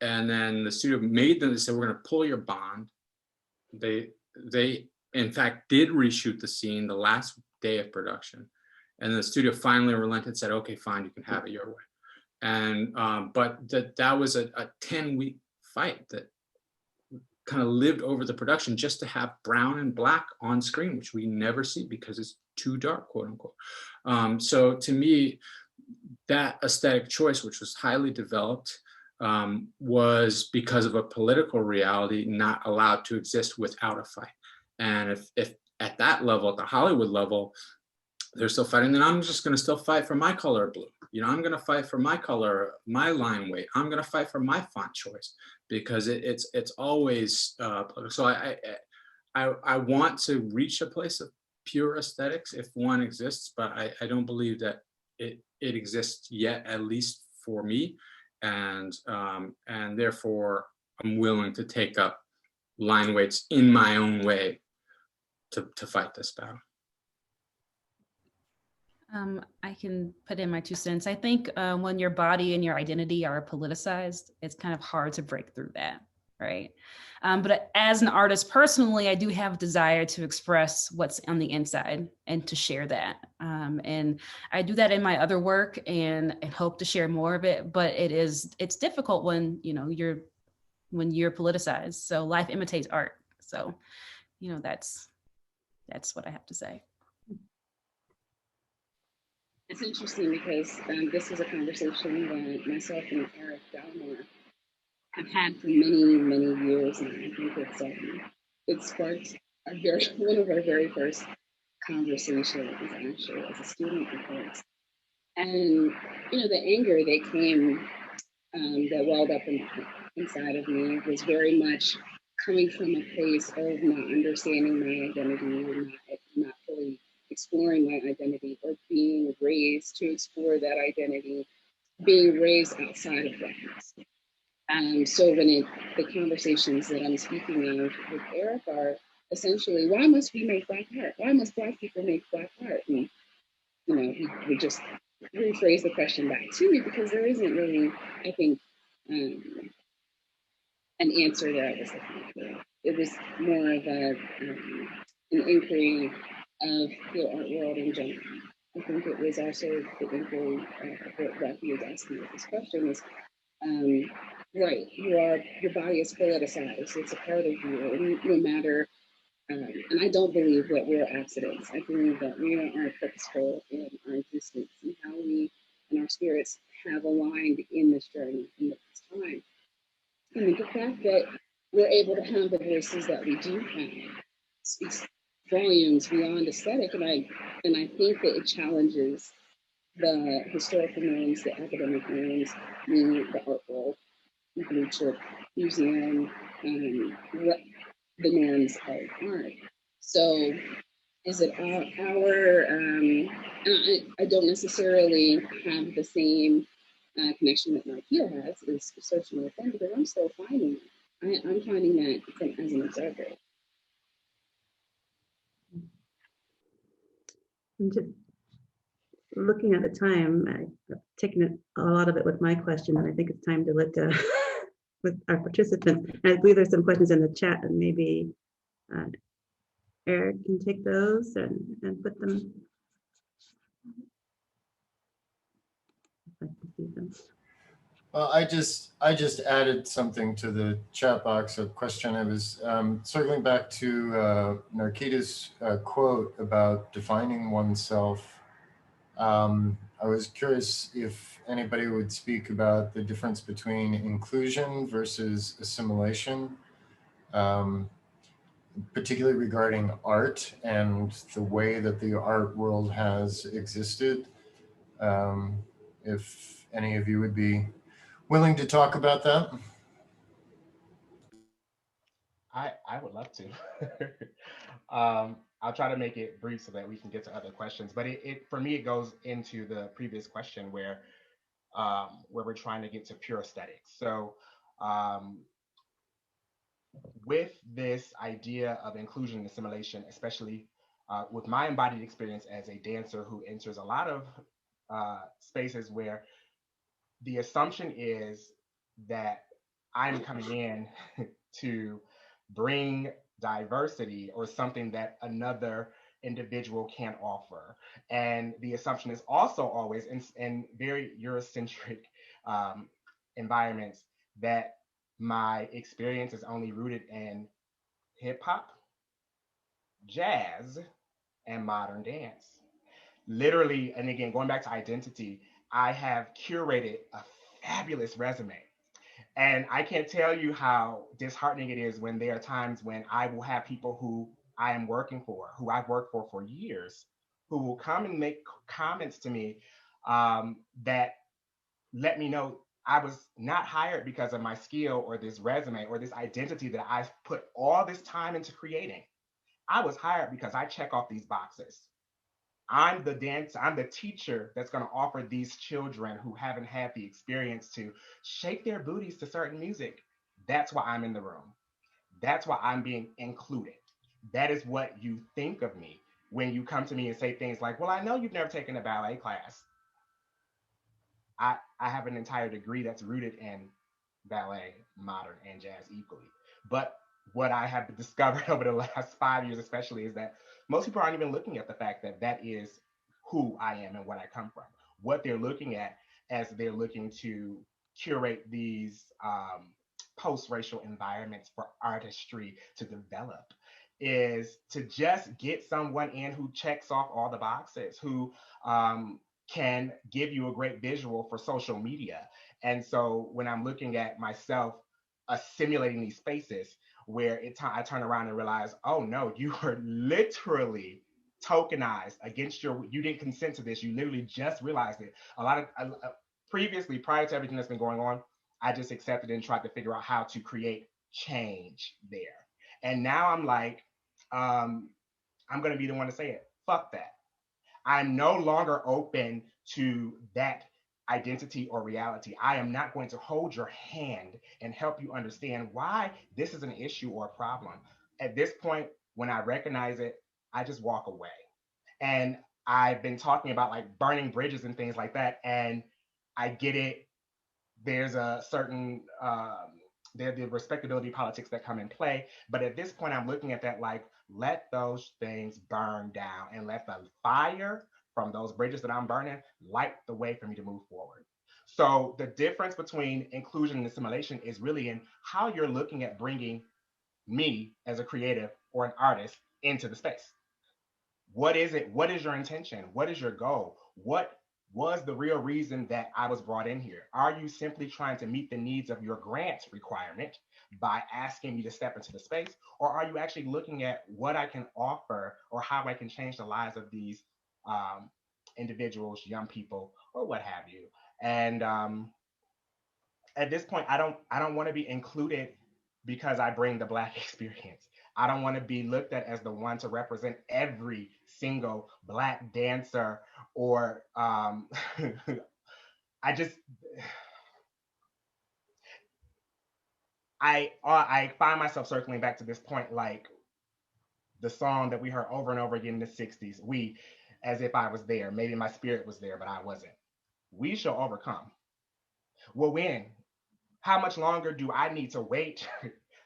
And then the studio made them, they said, we're going to pull your bond. They in fact did reshoot the scene the last day of production. And the studio finally relented and said, okay, fine, you can have it your way. And, but that was a 10-week fight that kind of lived over the production just to have brown and black on screen, which we never see because it's too dark, quote unquote. So to me, that aesthetic choice, which was highly developed, was because of a political reality not allowed to exist without a fight. And if at that level, at the Hollywood level, they're still fighting, then I'm just going to still fight for my color of blue. You know, I'm going to fight for my color, my line weight. I'm going to fight for my font choice, because it's always political. So I want to reach a place of pure aesthetics if one exists, but I don't believe that it exists yet, at least for me, and therefore I'm willing to take up line weights in my own way to fight this battle. I can put in my 2 cents. I think when your body and your identity are politicized, it's kind of hard to break through that, right? But as an artist personally, I do have a desire to express what's on the inside and to share that. And I do that in my other work and hope to share more of it. But it's difficult when you're politicized. So life imitates art. So that's what I have to say. It's interesting because this is a conversation that myself and Eric Delmore have had for many, many years now. I think it sparked one of our very first conversations actually as a student of hers. And the anger that came, that welled up inside of me was very much coming from a place of not understanding my identity and not fully exploring my identity, or being raised to explore that identity, being raised outside of that. So when the conversations that I'm speaking of with Eric are essentially, why must we make Black art? Why must Black people make Black art? And he would just rephrase the question back to me, because there isn't really, I think, an answer that I was looking for. It was more of an inquiry of the art world in general. I think it was also the inquiry what Raafi is asking with this question is, right, your body is politicized, it's a part of you, and no matter, and I don't believe that we're accidents. I believe that we are purposeful in our existence and how we and our spirits have aligned in this journey, in this time. And the fact that we're able to have the voices that we do have speaks volumes beyond aesthetic, and I think that it challenges the historical norms, the academic norms, the art world, the blue chip museum, the norms of art. So is it our I don't necessarily have the same connection that Nakita has, is searching within, because I'm still finding it. I'm finding that as an observer. I'm just looking at the time. I've taken a lot of it with my question, and I think it's time to let with our participants. And I believe there's some questions in the chat, and maybe Eric can take those and put them. If I can see them. Well, I just added something to the chat box, a question. I was circling back to Narkita's quote about defining oneself. I was curious if anybody would speak about the difference between inclusion versus assimilation, particularly regarding art and the way that the art world has existed. If any of you would be willing to talk about that? I would love to. I'll try to make it brief so that we can get to other questions. But it for me, it goes into the previous question where we're trying to get to pure aesthetics. So with this idea of inclusion and assimilation, especially with my embodied experience as a dancer who enters a lot of spaces where the assumption is that I'm coming in to bring diversity or something that another individual can't offer. And the assumption is also always in very Eurocentric environments that my experience is only rooted in hip hop, jazz, and modern dance. Literally, and again, going back to identity, I have curated a fabulous resume. And I can't tell you how disheartening it is when there are times when I will have people who I am working for, who I've worked for years, who will come and make comments to me that let me know I was not hired because of my skill or this resume or this identity that I've put all this time into creating. I was hired because I check off these boxes. I'm the dancer, I'm the teacher that's going to offer these children who haven't had the experience to shake their booties to certain music. That's why I'm in the room. That's why I'm being included. That is what you think of me when you come to me and say things like, well, I know you've never taken a ballet class. I have an entire degree that's rooted in ballet, modern, and jazz equally. But what I have discovered over the last 5 years, especially, is that most people aren't even looking at the fact that that is who I am and what I come from. What they're looking at as they're looking to curate these post-racial environments for artistry to develop is to just get someone in who checks off all the boxes, who can give you a great visual for social media. And so when I'm looking at myself assimilating these spaces where I turn around and realize, oh no, you are literally tokenized against you didn't consent to this. You literally just realized it. A lot of previously, prior to everything that's been going on, I just accepted and tried to figure out how to create change there. And now I'm like, I'm going to be the one to say it. Fuck that. I'm no longer open to that identity or reality. I am not going to hold your hand and help you understand why this is an issue or a problem. At this point, when I recognize it, I just walk away. And I've been talking about like burning bridges and things like that. And I get it. There's a certain there's the respectability politics that come in play. But at this point, I'm looking at that like, let those things burn down and let the fire from those bridges that I'm burning light the way for me to move forward. So the difference between inclusion and assimilation is really in how you're looking at bringing me as a creative or an artist into the space. What is it? What is your intention? What is your goal? What was the real reason that I was brought in here? Are you simply trying to meet the needs of your grant requirement by asking me to step into the space? Or are you actually looking at what I can offer or how I can change the lives of these individuals, young people, or what have you? And at this point, I don't want to be included because I bring the Black experience. I don't want to be looked at as the one to represent every single Black dancer or I just I find myself circling back to this point like the song that we heard over and over again in the 60s. We, as if I was there. Maybe my spirit was there, but I wasn't. We shall overcome. Well, when? How much longer do I need to wait?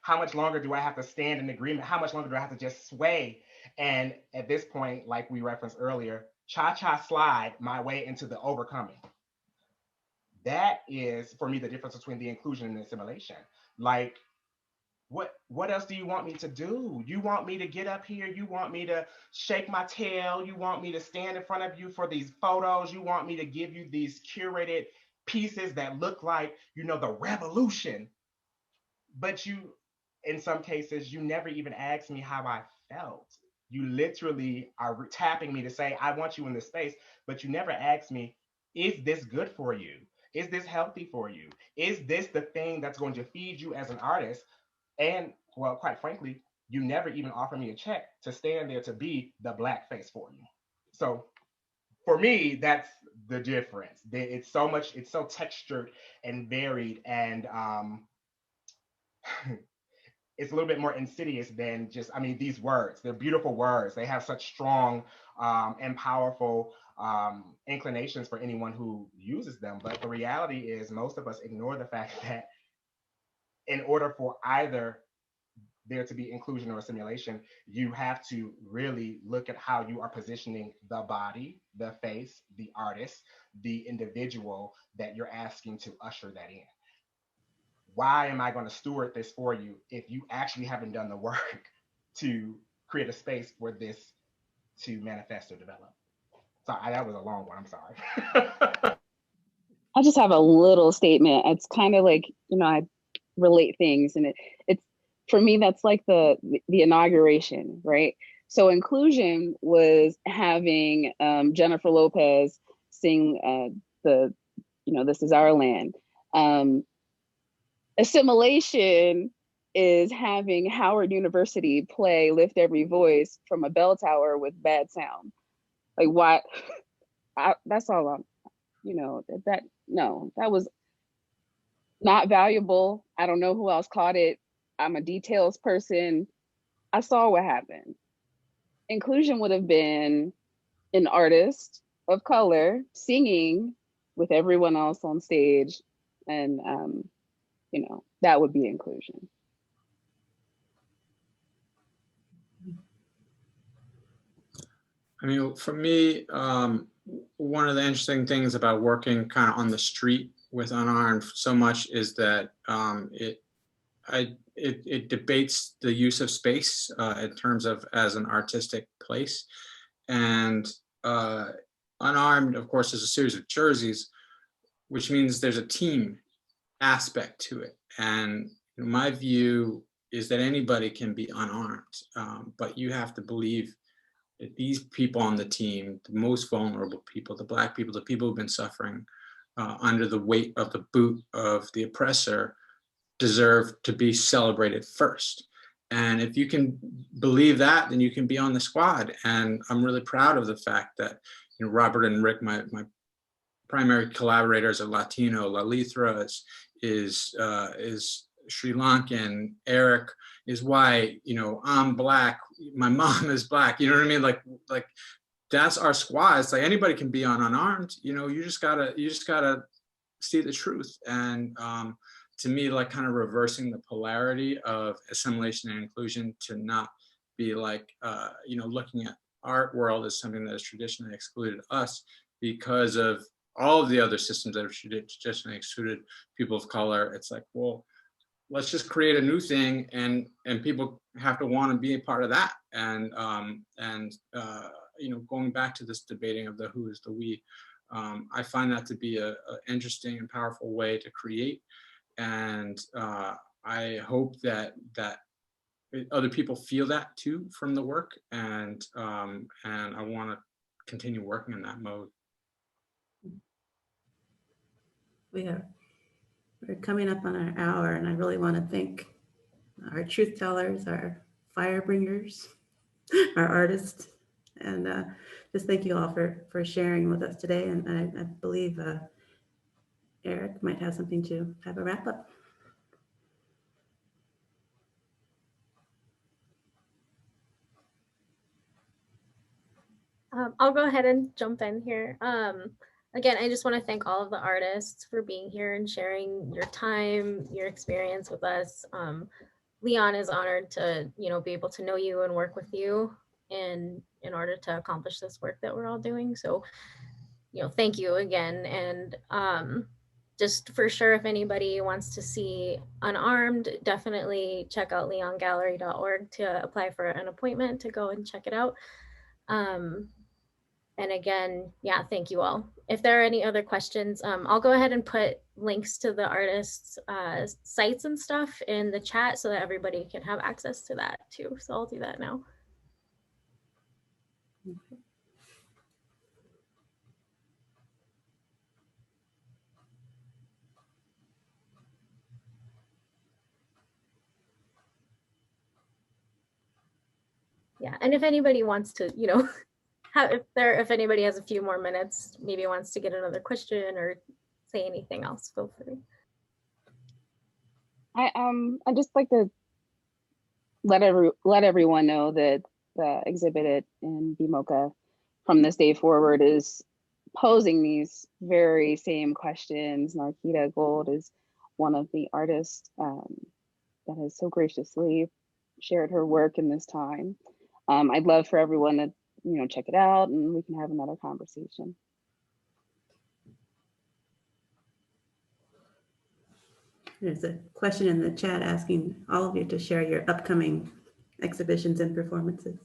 How much longer do I have to stand in agreement? How much longer do I have to just sway? And at this point, like we referenced earlier, cha-cha slide my way into the overcoming. That is, for me, the difference between the inclusion and the assimilation. Like, what else do you want me to do? You want me to get up here? You want me to shake my tail? You want me to stand in front of you for these photos? You want me to give you these curated pieces that look like, you know, the revolution? But you, in some cases, you never even asked me how I felt. You literally are tapping me to say, I want you in this space, but you never asked me, is this good for you? Is this healthy for you? Is this the thing that's going to feed you as an artist? And well, quite frankly, you never even offer me a check to stand there to be the Black face for you. So for me, that's the difference. It's so much, it's so textured and varied, and it's a little bit more insidious than just, I mean, these words, they're beautiful words. They have such strong and powerful inclinations for anyone who uses them. But the reality is most of us ignore the fact that in order for either there to be inclusion or assimilation, you have to really look at how you are positioning the body, the face, the artist, the individual that you're asking to usher that in. Why am I going to steward this for you if you actually haven't done the work to create a space for this to manifest or develop? So that was a long one. I'm sorry. I just have a little statement. It's kind of like, you know, relate things. And it's, for me, that's like the inauguration, right? So inclusion was having Jennifer Lopez sing This Is Our Land. Assimilation is having Howard University play Lift Every Voice from a bell tower with bad sound. Like, why? That's all I'm, that was not valuable. I don't know who else caught it. I'm a details person. I saw what happened. Inclusion would have been an artist of color singing with everyone else on stage. And, that would be inclusion. I mean, for me, one of the interesting things about working kind of on the street with Unarmed so much is that it debates the use of space in terms of as an artistic place. And Unarmed, of course, is a series of jerseys, which means there's a team aspect to it. And my view is that anybody can be unarmed, but you have to believe that these people on the team, the most vulnerable people, the Black people, the people who've been suffering under the weight of the boot of the oppressor, deserve to be celebrated first. And if you can believe that, then you can be on the squad. And I'm really proud of the fact that Robert and Rick, my primary collaborators, are Latino. Lalithra is Sri Lankan. Eric is white. I'm Black. My mom is Black. You know what I mean? Like that's our squad. It's like anybody can be on Unarmed. You just gotta see the truth. And to me, like kind of reversing the polarity of assimilation and inclusion to not be like looking at art world as something that has traditionally excluded us because of all of the other systems that have traditionally excluded people of color. It's like, well, let's just create a new thing, and people have to want to be a part of that. And going back to this debating of the who is the we, I find that to be a interesting and powerful way to create. And I hope that other people feel that too from the work, and I want to continue working in that mode. We're coming up on our hour, and I really want to thank our truth tellers, our fire bringers, our artists, and just thank you all for sharing with us today. And I believe Eric might have something to have a wrap up. I'll go ahead and jump in here. Again, I just want to thank all of the artists for being here and sharing your time, your experience with us. Leon is honored to, be able to know you and work with you in order to accomplish this work that we're all doing. So, thank you again. And just for sure, if anybody wants to see Unarmed, definitely check out leongallery.org to apply for an appointment to go and check it out. And again, yeah, thank you all. If there are any other questions, I'll go ahead and put links to the artists' sites and stuff in the chat so that everybody can have access to that too. So I'll do that now. Okay. Yeah, and if anybody wants to, if anybody has a few more minutes, maybe wants to get another question or say anything else, feel free. I just like to let everyone know that the exhibit in BMOCA from this day forward is posing these very same questions. Narkita Gold is one of the artists that has so graciously shared her work in this time. I'd love for everyone to check it out, and we can have another conversation. There's a question in the chat asking all of you to share your upcoming exhibitions and performances.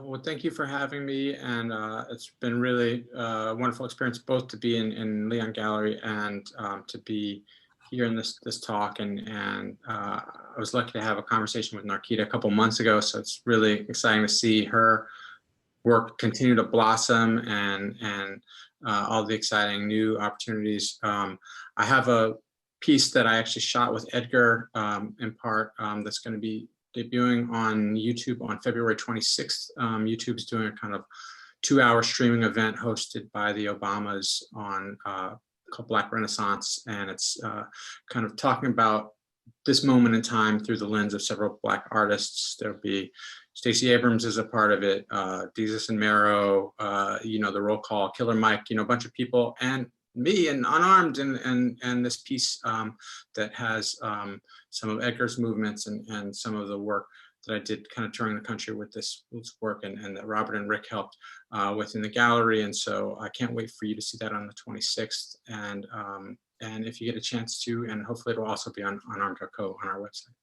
Well, thank you for having me, and it's been really a wonderful experience both to be in Leon Gallery and to be here in this talk. And I was lucky to have a conversation with Narkita a couple months ago, so it's really exciting to see her work continue to blossom and all the exciting new opportunities. I have a piece that I actually shot with Edgar in part that's going to be debuting on YouTube on February 26th. YouTube is doing a kind of 2-hour streaming event hosted by the Obamas on called Black Renaissance, and it's kind of talking about this moment in time through the lens of several Black artists. There'll be Stacey Abrams is a part of it, Jesus and Mero, the Roll Call, Killer Mike, a bunch of people, and me and Unarmed and this piece that has some of Edgar's movements and some of the work that I did kind of touring the country with this work and that Robert and Rick helped within the gallery. And so I can't wait for you to see that on the 26th. And if you get a chance to, and hopefully it'll also be on Unarmed.co on our website.